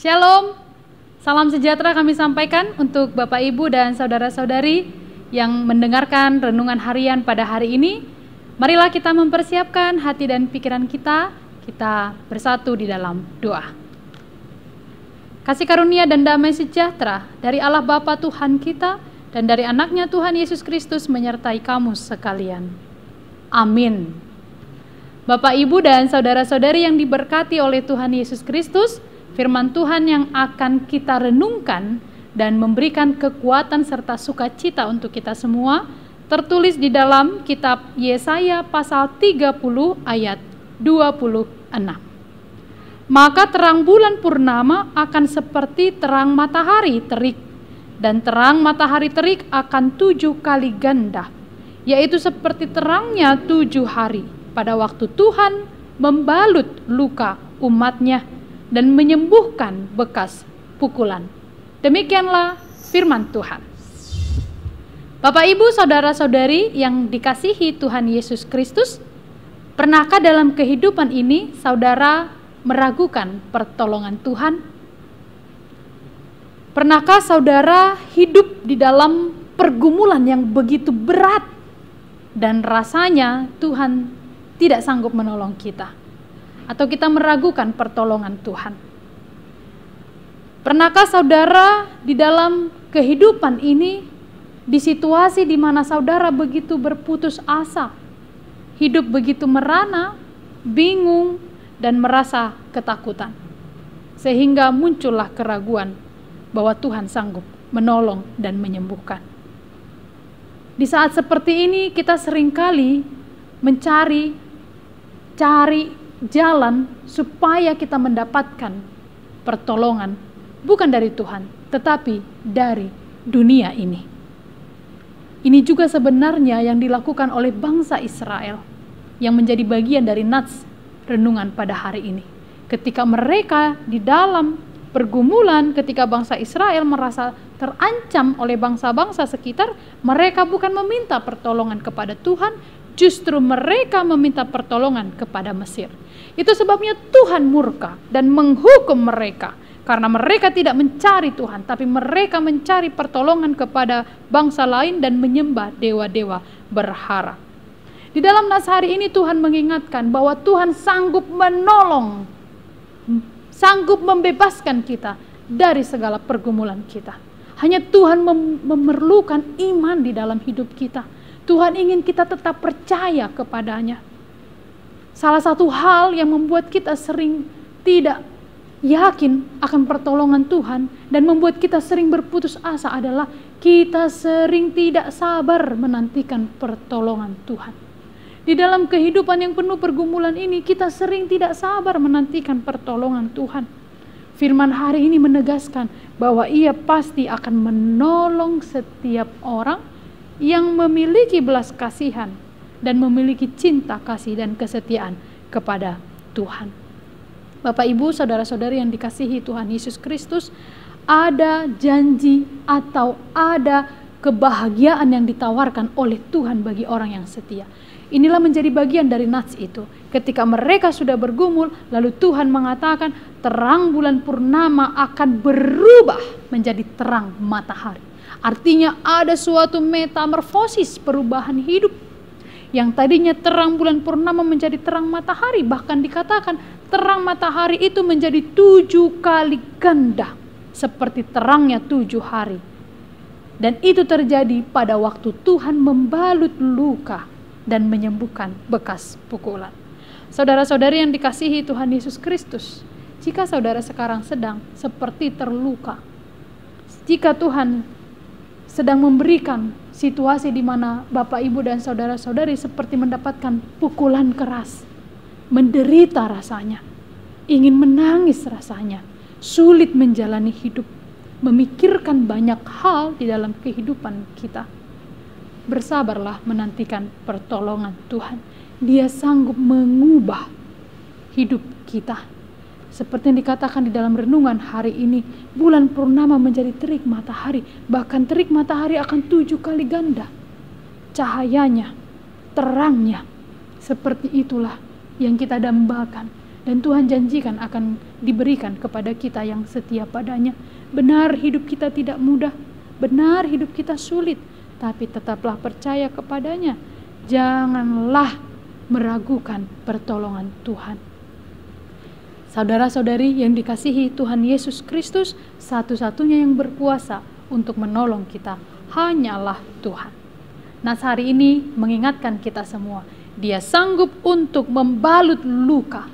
Shalom, salam sejahtera kami sampaikan untuk Bapak Ibu dan saudara-saudari yang mendengarkan renungan harian pada hari ini. Marilah kita mempersiapkan hati dan pikiran kita bersatu di dalam doa. Kasih karunia dan damai sejahtera dari Allah Bapa Tuhan kita dan dari anaknya Tuhan Yesus Kristus menyertai kamu sekalian. Amin. Bapak, Ibu, dan saudara-saudari yang diberkati oleh Tuhan Yesus Kristus, firman Tuhan yang akan kita renungkan dan memberikan kekuatan serta sukacita untuk kita semua tertulis di dalam kitab Yesaya pasal 30 ayat 26. Maka terang bulan purnama akan seperti terang matahari terik, dan terang matahari terik akan 7 kali ganda, yaitu seperti terangnya 7 hari pada waktu Tuhan membalut luka umatnya dan menyembuhkan bekas pukulan. Demikianlah firman Tuhan. Bapak, Ibu, saudara-saudari yang dikasihi Tuhan Yesus Kristus, pernahkah dalam kehidupan ini saudara meragukan pertolongan Tuhan? Pernahkah saudara hidup di dalam pergumulan yang begitu berat dan rasanya Tuhan tidak sanggup menolong kita? Atau kita meragukan pertolongan Tuhan? Pernahkah saudara di dalam kehidupan ini, di situasi di mana saudara begitu berputus asa, hidup begitu merana, bingung, dan merasa ketakutan, sehingga muncullah keraguan bahwa Tuhan sanggup menolong dan menyembuhkan? Di saat seperti ini kita seringkali mencari jalan supaya kita mendapatkan pertolongan bukan dari Tuhan, tetapi dari dunia ini. Ini juga sebenarnya yang dilakukan oleh bangsa Israel yang menjadi bagian dari nats renungan pada hari ini. Ketika mereka di dalam pergumulan, ketika bangsa Israel merasa terancam oleh bangsa-bangsa sekitar, mereka bukan meminta pertolongan kepada Tuhan, justru mereka meminta pertolongan kepada Mesir. Itu sebabnya Tuhan murka dan menghukum mereka, karena mereka tidak mencari Tuhan, tapi mereka mencari pertolongan kepada bangsa lain dan menyembah dewa-dewa berhala. Di dalam nas hari ini Tuhan mengingatkan bahwa Tuhan sanggup menolong, sanggup membebaskan kita dari segala pergumulan kita. Hanya Tuhan memerlukan iman di dalam hidup kita. Tuhan ingin kita tetap percaya kepadanya. Salah satu hal yang membuat kita sering tidak yakin akan pertolongan Tuhan dan membuat kita sering berputus asa adalah kita sering tidak sabar menantikan pertolongan Tuhan. Di dalam kehidupan yang penuh pergumulan ini, kita sering tidak sabar menantikan pertolongan Tuhan. Firman hari ini menegaskan bahwa Ia pasti akan menolong setiap orang yang memiliki belas kasihan dan memiliki cinta kasih dan kesetiaan kepada Tuhan. Bapak, Ibu, saudara-saudari yang dikasihi Tuhan Yesus Kristus, ada janji atau ada kebahagiaan yang ditawarkan oleh Tuhan bagi orang yang setia. Inilah menjadi bagian dari nats itu. Ketika mereka sudah bergumul, lalu Tuhan mengatakan terang bulan purnama akan berubah menjadi terang matahari. Artinya ada suatu metamorfosis, perubahan hidup. Yang tadinya terang bulan purnama menjadi terang matahari. Bahkan dikatakan terang matahari itu menjadi 7 kali ganda, seperti terangnya 7 hari. Dan itu terjadi pada waktu Tuhan membalut luka dan menyembuhkan bekas pukulan. Saudara-saudari yang dikasihi Tuhan Yesus Kristus, jika saudara sekarang sedang seperti terluka, jika Tuhan sedang memberikan situasi di mana Bapak, Ibu, dan saudara-saudari seperti mendapatkan pukulan keras, menderita rasanya, ingin menangis rasanya, sulit menjalani hidup, memikirkan banyak hal di dalam kehidupan kita, bersabarlah menantikan pertolongan Tuhan. Dia sanggup mengubah hidup kita. Seperti yang dikatakan di dalam renungan hari ini, bulan purnama menjadi terik matahari. Bahkan terik matahari akan 7 kali ganda cahayanya, terangnya. Seperti itulah yang kita dambakan Dan Tuhan janjikan akan diberikan kepada kita yang setia padanya. Benar hidup kita tidak mudah, benar hidup kita sulit, tapi tetaplah percaya kepadanya. Janganlah meragukan pertolongan Tuhan. Saudara-saudari yang dikasihi Tuhan Yesus Kristus, satu-satunya yang berkuasa untuk menolong kita hanyalah Tuhan. Nas hari ini mengingatkan kita semua, Dia sanggup untuk membalut luka,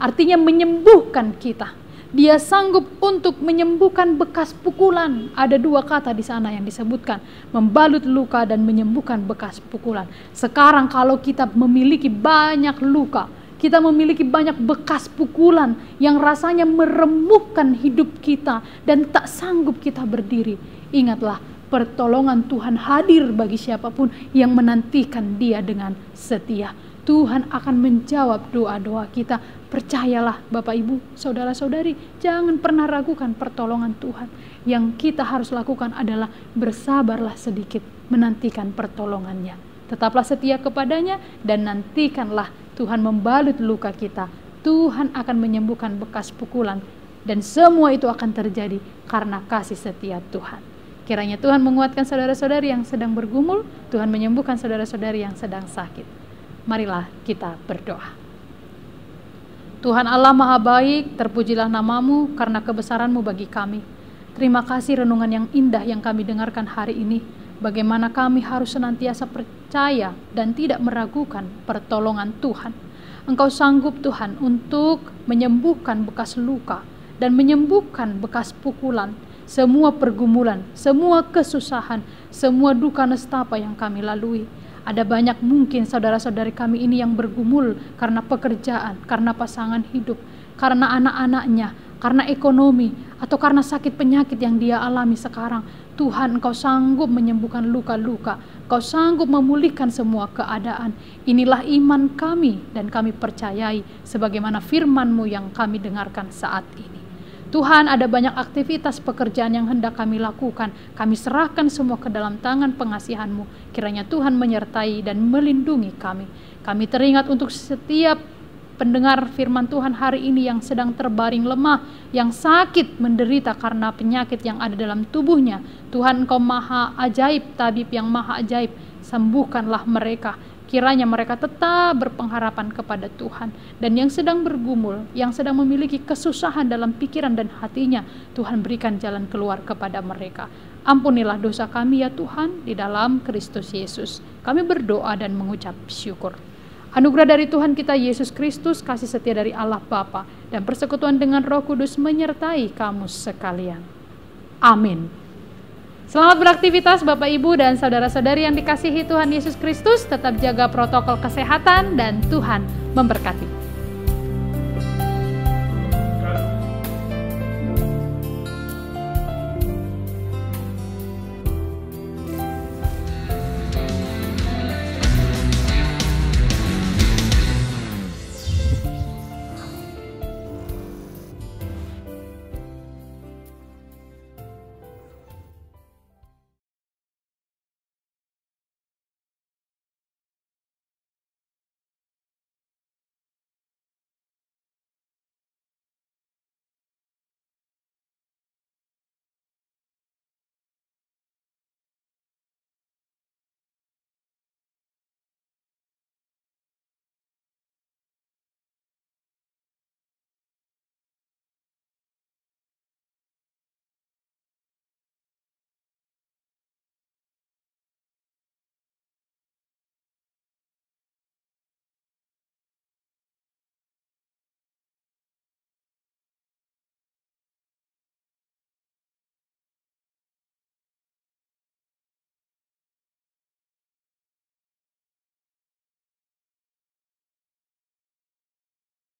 artinya menyembuhkan kita. Dia sanggup untuk menyembuhkan bekas pukulan. Ada dua kata di sana yang disebutkan, membalut luka dan menyembuhkan bekas pukulan. Sekarang kalau kita memiliki banyak luka, kita memiliki banyak bekas pukulan yang rasanya meremukkan hidup kita dan tak sanggup kita berdiri, ingatlah, pertolongan Tuhan hadir bagi siapapun yang menantikan Dia dengan setia. Tuhan akan menjawab doa-doa kita. Percayalah Bapak Ibu, saudara-saudari, jangan pernah ragukan pertolongan Tuhan. Yang kita harus lakukan adalah bersabarlah sedikit menantikan pertolongannya. Tetaplah setia kepadanya dan nantikanlah Tuhan membalut luka kita. Tuhan akan menyembuhkan bekas pukulan dan semua itu akan terjadi karena kasih setia Tuhan. Kiranya Tuhan menguatkan saudara-saudari yang sedang bergumul, Tuhan menyembuhkan saudara-saudari yang sedang sakit. Marilah kita berdoa. Tuhan Allah Maha Baik, terpujilah namamu karena kebesaranmu bagi kami. Terima kasih renungan yang indah yang kami dengarkan hari ini. Bagaimana kami harus senantiasa percaya dan tidak meragukan pertolongan Tuhan. Engkau sanggup Tuhan untuk menyembuhkan bekas luka dan menyembuhkan bekas pukulan, semua pergumulan, semua kesusahan, semua duka nestapa yang kami lalui. Ada banyak mungkin saudara-saudari kami ini yang bergumul karena pekerjaan, karena pasangan hidup, karena anak-anaknya, karena ekonomi, atau karena sakit penyakit yang dia alami sekarang. Tuhan, Engkau sanggup menyembuhkan luka-luka, Engkau sanggup memulihkan semua keadaan. Inilah iman kami dan kami percayai sebagaimana firman-Mu yang kami dengarkan saat ini. Tuhan, ada banyak aktivitas pekerjaan yang hendak kami lakukan. Kami serahkan semua ke dalam tangan pengasihan-Mu. Kiranya Tuhan menyertai dan melindungi kami. Kami teringat untuk setiap pendengar firman Tuhan hari ini yang sedang terbaring lemah, yang sakit, menderita karena penyakit yang ada dalam tubuhnya. Tuhan, Engkau maha ajaib, tabib yang maha ajaib. Sembuhkanlah mereka. Kiranya mereka tetap berpengharapan kepada Tuhan. Dan yang sedang bergumul, yang sedang memiliki kesusahan dalam pikiran dan hatinya, Tuhan berikan jalan keluar kepada mereka. Ampunilah dosa kami ya Tuhan, di dalam Kristus Yesus. Kami berdoa dan mengucap syukur. Anugerah dari Tuhan kita Yesus Kristus, kasih setia dari Allah Bapa, dan persekutuan dengan Roh Kudus menyertai kamu sekalian. Amin. Selamat beraktivitas Bapak Ibu dan saudara-saudari yang dikasihi Tuhan Yesus Kristus. Tetap jaga protokol kesehatan dan Tuhan memberkati.